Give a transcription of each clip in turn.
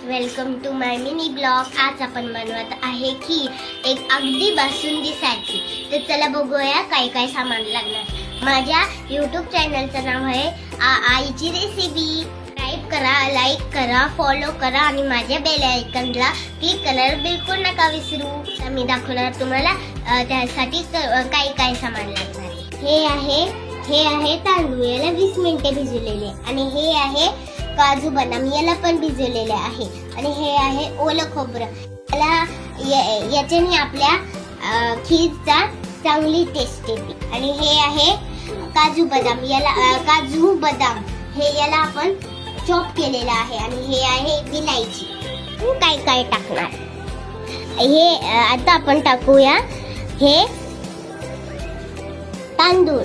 Welcome to my mini blog. आज आपण बनवत आहे खीर, एक अगदी बासुंदीसारखी। तर चला बघूया काय काय सामान लागणार। माझ्या यूट्यूब चॅनलचं नाव आहे आईची रेसिपी। सबस्क्राइब करा, लाईक करा, फॉलो करा आणि माझ्या बेल आयकॉनला क्लिक करायला बिलकुल नका विसरू। तर मी दाखवणार तुम्हाला त्यासाठी काय काय सामान लागणार। हे आहे तांदूळ, याला 20 मिनिटे भिजवलेले, आणि हे आहे काजू बदाम, याला पण भिजवलेले आहे, आणि हे आहे ओलं खोबरं। याच्याने आपल्या खीरचा चांगली टेस्ट येते। आणि हे आहे काजू बदाम, याला आपण चॉप केलेला आहे। आणि हे आहे विलायची। काय काय टाकणार हे आता आपण टाकूया। हे तांदूळ,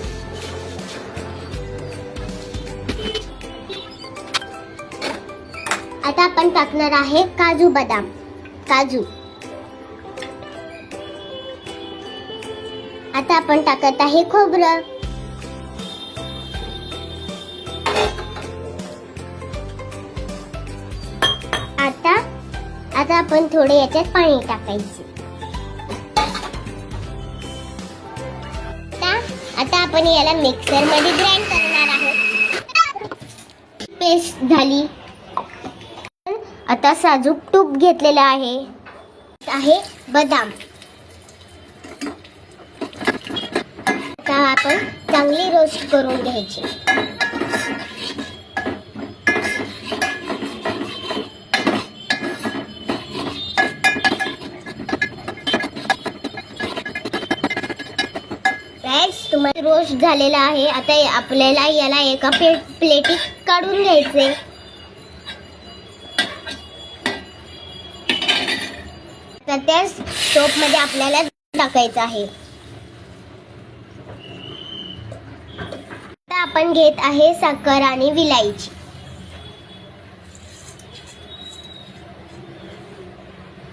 आता आपण टाकणार आहे काजू बदाम, आता आपण टाकत आहे खोबरं, आता आपण थोडे याच्यात पाणी टाकायचे। आता आपण याला मिक्सर मध्ये ग्राइंड करणार आहोत। पेस्ट झाली। आता साजूक तूप घेतलेलं आहे बदाम। आता आपण चांगली रोस्ट करून घ्यायची। तुम्हाला रोस्ट झालेला आहे। आता आपल्याला याला एका प्लेटीत काढून घ्यायचे। तर त्या स्टोप मध्ये आपल्याला टाकायचं आहे। आता आपण घेत आहे साखर आणि विलायची।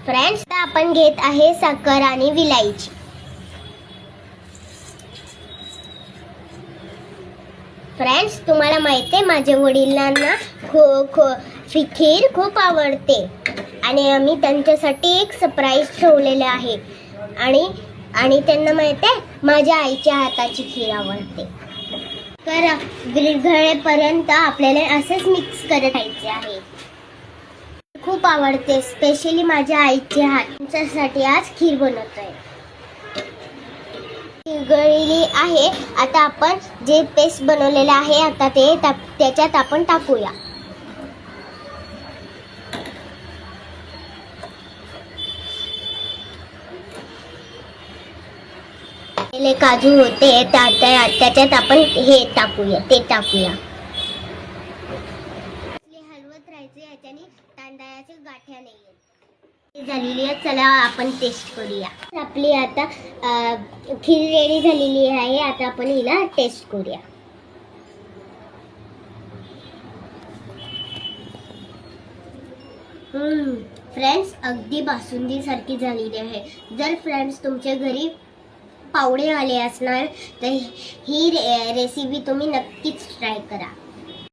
फ्रेंड्स, आता आपण घेत आहे साखर आणि विलायची। फ्रेंड्स, तुम्हाला माहिती आहे माझ्या वडिलांना खीर खूप आवडते, आणि मी त्यांच्यासाठी एक सरप्राईज ठेवलेले आहे। आणि त्यांना माहिती आहे माझ्या आईच्या हाताची खीर आवडते। तर विरघळेपर्यंत आपल्याला असंच मिक्स करत राहायचे आहे। खूप आवडते, स्पेशली माझ्या आईच्या हातासाठी आज खीर बनवतोय। विरघळलेली आहे। आता आपण जे पेस्ट बनवलेलं आहे आता त्याच्यात आपण टाकूया। काजू होते त्याच्यात आपण ते टाकूया। हलवत राहायचे, याच्याने तांदळाच्या गाठ्या नाही येत। झालेली आहे, चला आपण टेस्ट करूया। आपली आता खीर रेडी झालेली आहे। आता आपण हिला टेस्ट करूया। फ्रेंड्स, अगदी बासुंदी सारखी झालेली आहे। जर फ्रेंड्स तुमच्या घरी पाहुणे आले असणार तर ही रेसिपी तुम्ही नक्कीच ट्राय करा।